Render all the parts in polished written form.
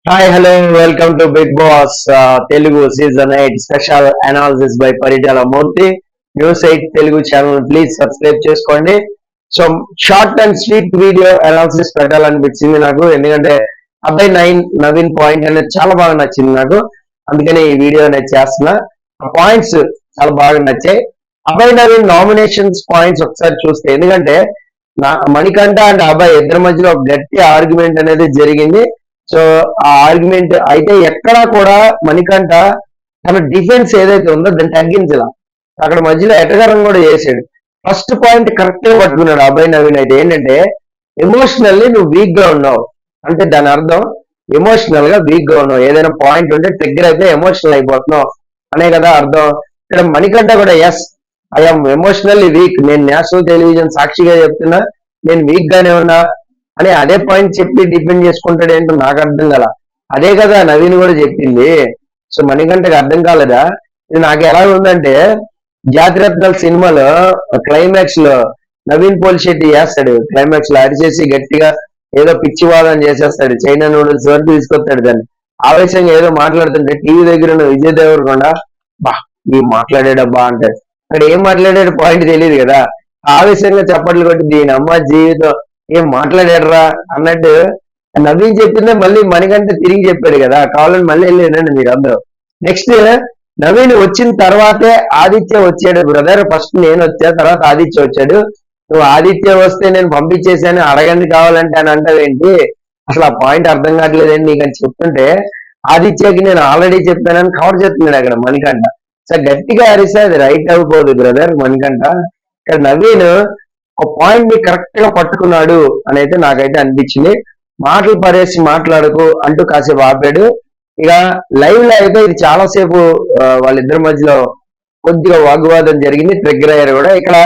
Hi, hello, welcome to Big Boss Telugu Season 8 Special Analysis by Paritala Murthy. News 8 Telugu channel, please subscribe చేసుకోండి. So short and sweet video analysis పెట్టాలనిపించింది నాకు, ఎందుకంటే అబ్బాయి Naveen point అనేది చాలా బాగా నచ్చింది నాకు, అందుకని ఈ వీడియో అనేది చేస్తున్నా. పాయింట్స్ చాలా బాగా నచ్చాయి. అబ్బాయి నవీన్ నామినేషన్స్ పాయింట్స్ ఒకసారి చూస్తే, ఎందుకంటే మణికంఠ అండ్ అబ్బాయి ఇద్దరి మధ్యలో ఒక గట్టి ఆర్గ్యుమెంట్ అనేది జరిగింది. సో ఆ ఆర్గ్యుమెంట్ అయితే ఎక్కడా కూడా మణికంఠ తన డిఫెన్స్ ఏదైతే ఉందో దాన్ని తగ్గించాల, అక్కడ మధ్యలో ఎటగారం కూడా చేసాడు. ఫస్ట్ పాయింట్ కరెక్ట్ గా పట్టుకున్నాడు అబ్బాయి నవీన్. అయితే ఏంటంటే ఎమోషనల్లీ నువ్వు వీక్ గా ఉన్నావు అంటే దాని అర్థం ఎమోషనల్ గా వీక్ గా ఉన్నావు. ఏదైనా పాయింట్ ఉంటే ట్రిగ్గర్ అయితే ఎమోషనల్ అయిపోతున్నావు అనే కదా అర్థం. ఇక్కడ మణికంఠ కూడా ఎస్, ఐఎమ్ ఎమోషనల్లీ వీక్, నేను నేషనల్ టెలివిజన్ సాక్షిగా చెప్తున్నా నేను వీక్ గానే ఉన్నా అని అదే పాయింట్ చెప్పి డిపెండ్ చేసుకుంటాడు ఏంటో నాకు అర్థం కాల. అదే కదా నవీన్ కూడా చెప్పింది. సో మణికంఠకి అర్థం కాలేదా? ఇది నాకు ఎలా ఉందంటే జాతిరత్నాల సినిమాలో క్లైమాక్స్ లో నవీన్ పోలిశెట్టి చేస్తాడు, క్లైమాక్స్ లో అరిచేసి గట్టిగా ఏదో పిచ్చివాదం చేసేస్తాడు, చైనా నూడిల్స్ వరకు తీసుకొస్తాడు దాన్ని. ఆవేశంగా ఏదో మాట్లాడుతుంటే టీవీ దగ్గర ఉన్న విజయ్ దేవరకొండ బా ఈ మాట్లాడాడబ్బా అంటాడు. అక్కడ ఏం మాట్లాడాడు పాయింట్ తెలియదు కదా, ఆవేశంగా చప్పట్లు కొట్టి దీని అమ్మ జీవితం ఏం మాట్లాడాడరా అన్నట్టు నవీన్ చెప్పిందే మళ్ళీ మణికంఠ తిరిగి చెప్పాడు కదా. కావాలని మళ్ళీ వెళ్ళేదండి మీరు అందరూ. నెక్స్ట్ నవీన్ వచ్చిన తర్వాతే ఆదిత్య వచ్చాడు. బ్రదర్ ఫస్ట్ నేను వచ్చా, తర్వాత ఆదిత్య వచ్చాడు. నువ్వు ఆదిత్య వస్తే నేను పంపించేసాను, అడగండి కావాలంటే అని అంటావేంటి? అసలు ఆ పాయింట్ అర్థం కావట్లేదండి నీకు అని చెప్తుంటే, ఆదిత్యకి నేను ఆల్రెడీ చెప్పానని కవర్ చేస్తున్నాడు అక్కడ మణికంఠ. సో గట్టిగా అరిస్తే అది రైట్ అయిపోదు బ్రదర్ మణికంఠ. ఇక్కడ నవీన్ ఒక పాయింట్ ని కరెక్ట్ గా పట్టుకున్నాడు అని అయితే నాకైతే అనిపించింది. మాటలు పరేసి మాట్లాడకు అంటూ కాసేపు ఆపాడు. ఇక లైవ్ లో అయితే ఇది చాలాసేపు వాళ్ళిద్దరి మధ్యలో కొద్దిగా వాగ్వాదం జరిగింది, ట్రిగ్గర్ అయ్యారు కూడా. ఇక్కడ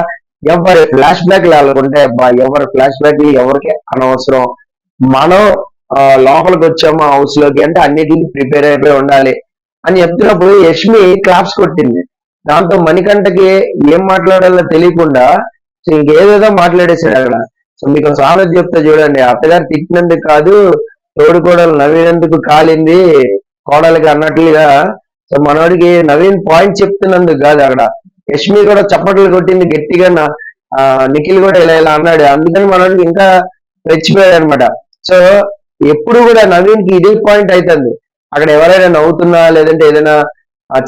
ఎవరి ఫ్లాష్ బ్యాక్ లాగుంటే ఎవరి ఫ్లాష్ బ్యాక్ ఎవరికి అనవసరం, మనం లోపలికి వచ్చాము హౌస్ లోకి అంటే అన్నిటికీ ప్రిపేర్ అయిపోయి ఉండాలి అని చెప్తున్నప్పుడు యష్మి క్లాప్స్ కొట్టింది. దాంతో మణికంఠకి ఏం మాట్లాడాలో తెలియకుండా ఇంకేదేదో మాట్లాడేశాడు అక్కడ. సో మీకు సామెత చెప్తా చూడండి, అత్తగారు తిట్టినందుకు కాదు తోడు కోడలు నవ్వినందుకు కాలింది కోడలికి అన్నట్లుగా. సో మనోడికి నవీన్ పాయింట్ చెప్తున్నందుకు కాదు, అక్కడ యష్మి కూడా చప్పట్లు కొట్టింది గట్టిగా, నిఖిల్ కూడా ఇలా ఇలా అన్నాడు, అందుకని మనోడికి ఇంకా రెచ్చిపోయాడు అనమాట. సో ఎప్పుడు కూడా నవీన్ కి ఇదే పాయింట్ అవుతుంది. అక్కడ ఎవరైనా నవ్వుతున్నా లేదంటే ఏదైనా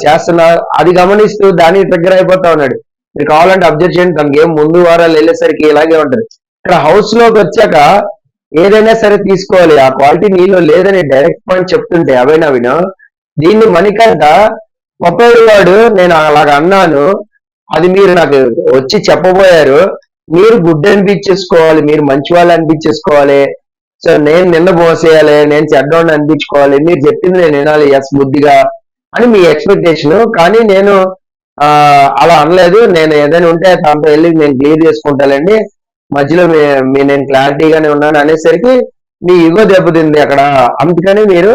చేస్తున్నా అది గమనిస్తూ దానికి ట్రిగ్గర్ అయిపోతా ఉన్నాడు. మీరు కావాలంటే అబ్జర్వ్ చేయండి, తనకి ఏం ముందు వారాలు వెళ్ళేసరికి ఇలాగే ఉంటది. ఇక్కడ హౌస్ లోకి వచ్చాక ఏదైనా సరే తీసుకోవాలి, ఆ క్వాలిటీ నీలో లేదని డైరెక్ట్ పాయింట్ చెప్తుంటే అవేనా విను. దీన్ని మణికంఠ పప్పేడు వాడు నేను అలాగ అన్నాను, అది మీరు నాకు వచ్చి చెప్పబోయారు, మీరు గుడ్ అనిపించేసుకోవాలి, మీరు మంచి వాళ్ళు అనిపించేసుకోవాలి, సో నేను నిన్న పోసేయాలి, నేను చెడ్డోడిని అనిపించుకోవాలి, మీరు చెప్పింది నేను వినాలి ఎస్ బుద్ధిగా అని మీ ఎక్స్పెక్టేషన్. కానీ నేను అలా అనలేదు, నేను ఏదైనా ఉంటే తనతో వెళ్ళి నేను క్లియర్ చేసుకుంటానండి, మధ్యలో నేను క్లారిటీగానే ఉన్నాను అనేసరికి మీ ఇగో దెబ్బతింది అక్కడ. అందుకని మీరు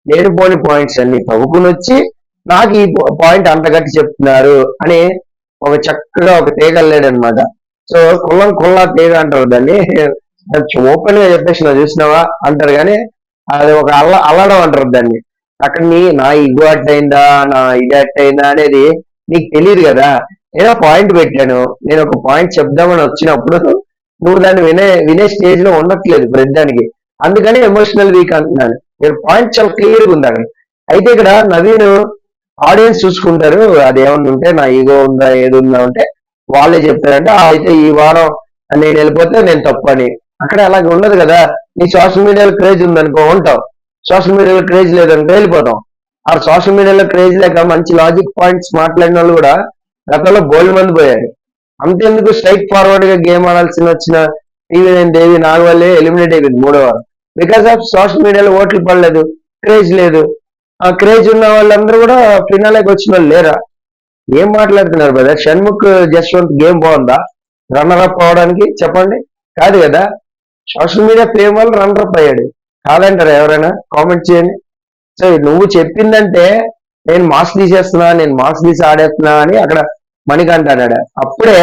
లేనిపోని పాయింట్స్ అన్ని తవ్వుకుని వచ్చి నాకు ఈ పాయింట్ అంత గట్టి చెప్తున్నారు అని ఒక చక్కగా ఒక తీగ వెళ్ళాడు అనమాట. సో కుల్లా తీగ అంటారు దాన్ని, ఓపెన్ గా చెప్పేసి నా చూసినావా అంటారు, కానీ అది ఒక అల్లడం అంటారు దాన్ని. అక్కడ నా ఇగో అట్టయిందా నా ఇది అట్టయిందా అనేది నీకు తెలియదు కదా. నేను పాయింట్ పెట్టాను, నేను ఒక పాయింట్ చెప్దామని వచ్చినప్పుడు నువ్వు దాన్ని వినే స్టేజ్ లో ఉండట్లేదు ప్రతిదానికి, అందుకని ఎమోషనల్ వీక్ అంటున్నాను. నేను పాయింట్ చాలా క్లియర్ గా ఉందండి. అయితే ఇక్కడ నవీన్ ఆడియన్స్ చూసుకుంటారు, అది ఏమన్నా ఉంటే నా ఈగో ఉందా ఏది ఉందా అంటే వాళ్ళే చెప్తారంటే అయితే ఈ వారం నేను వెళ్ళిపోతే నేను తప్పని. అక్కడ అలాగే ఉండదు కదా. నీ సోషల్ మీడియాలో క్రేజ్ ఉందనుకో ఉంటావు, సోషల్ మీడియాలో క్రేజ్ లేదనుకో వెళ్ళిపోతాం. ఆ సోషల్ మీడియాలో క్రేజ్ లేక మంచి లాజిక్ పాయింట్స్ మాట్లాడిన వాళ్ళు కూడా గతంలో బోల్డ్ మంది పోయారు. అంతేందుకు స్ట్రైట్ ఫార్వర్డ్ గా గేమ్ ఆడాల్సి వచ్చిన టీవీ దేవి నాగవల్లే ఎలిమినేట్ అయిపోయింది 3వ వారం. బికాస్ ఆఫ్ సోషల్ మీడియాలో ఓట్లు పడలేదు, క్రేజ్ లేదు. ఆ క్రేజ్ ఉన్న వాళ్ళందరూ కూడా ఫినాలేకి వచ్చిన వాళ్ళు లేరా? ఏం మాట్లాడుతున్నారు బ్రదర్? షణ్ముఖ్ జస్వంత్ గేమ్ బాగుందా రన్నర్ అప్ అవడానికి? చెప్పండి. కాదు కదా. సోషల్ మీడియా ఫేమ్ వల్ల రన్నర్ అప్ అయ్యాడు, కాదంటారా ఎవరైనా? కామెంట్ చేయండి. సో నువ్వు చెప్పిందంటే నేను మాస్క్ తీసేస్తున్నా, నేను మాస్క్ తీసి ఆడేస్తున్నా అని అక్కడ మణికంఠ అన్నాడు. అప్పుడే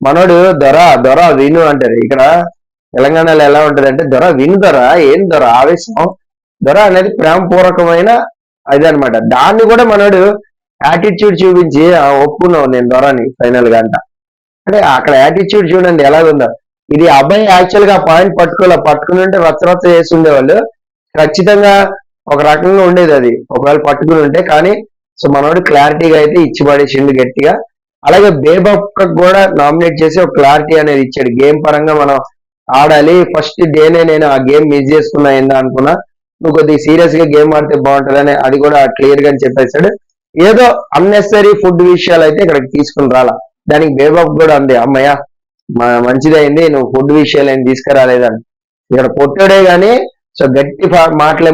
మనోడు దొర విను అంటారు. ఇక్కడ తెలంగాణలో ఎలా ఉంటది అంటే దొర విను దొర ఏం దొర ఆవేశం దొర అనేది ప్రేమపూర్వకమైన అదనమాట. దాన్ని కూడా మనోడు యాటిట్యూడ్ చూపించి ఒప్పుకున్నావు నేను దొరని ఫైనల్ గా అంట. అంటే అక్కడ యాటిట్యూడ్ చూడండి ఎలాగుందో. ఇది అబ్బాయి యాక్చువల్ గా పాయింట్ పట్టుకుని ఉంటే రచ్చరచ్చ చేసి ఉండేవాళ్ళు. ఖచ్చితంగా ఒక రకంగా ఉండేది అది ఒకవేళ పట్టుకుని ఉంటే. కానీ సో మనోడు క్లారిటీగా అయితే ఇచ్చి పడేసిండు గట్టిగా. అలాగే బేబక్ కూడా నామినేట్ చేసి ఒక క్లారిటీ అనేది ఇచ్చాడు. గేమ్ పరంగా మనం ఆడాలి. ఫస్ట్ డేనే నేను ఆ గేమ్ మిస్ చేసుకున్నా ఏందా అనుకున్నా, నువ్వు కొద్దిగా సీరియస్ గా గేమ్ ఆడితే బాగుంటుందని అది కూడా క్లియర్ గా చెప్పేశాడు. ఏదో అన్నెసరీ ఫుడ్ విషయాలు అయితే ఇక్కడికి తీసుకుని రాలా. దానికి బేబక్ కూడా అంది, అమ్మయ్య మంచిదైంది నువ్వు ఫుడ్ విషయాలు ఏం తీసుకురాలేదని. ఇక్కడ కొట్టాడే గానీ సో గట్టి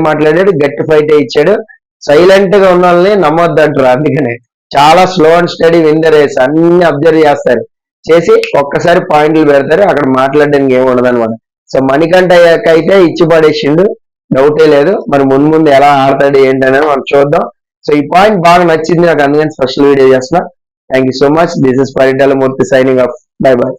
మాట్లాడాడు, గట్టి ఫైట్ ఇచ్చాడు. సైలెంట్ గా ఉన్న వాళ్ళని నమ్మొద్దు అంటారు. అందుకనే చాలా slow and steady win the race అన్ని అబ్జర్వ్ చేస్తారు, చేసి ఒక్కసారి పాయింట్లు పెడతారు, అక్కడ మాట్లాడడానికి ఏమి ఉండదు అనమాట. సో మణికంఠ అయితే ఇచ్చి పడేసిండు, డౌటే లేదు. మరి ముందు ఎలా ఆడతాడు ఏంటనేది మనం చూద్దాం. సో ఈ పాయింట్ బాగా నచ్చింది నాకు, అందుకని స్పెషల్ వీడియో చేస్తున్నా. Thank you so much. This is Paritala Murthy signing off. By by.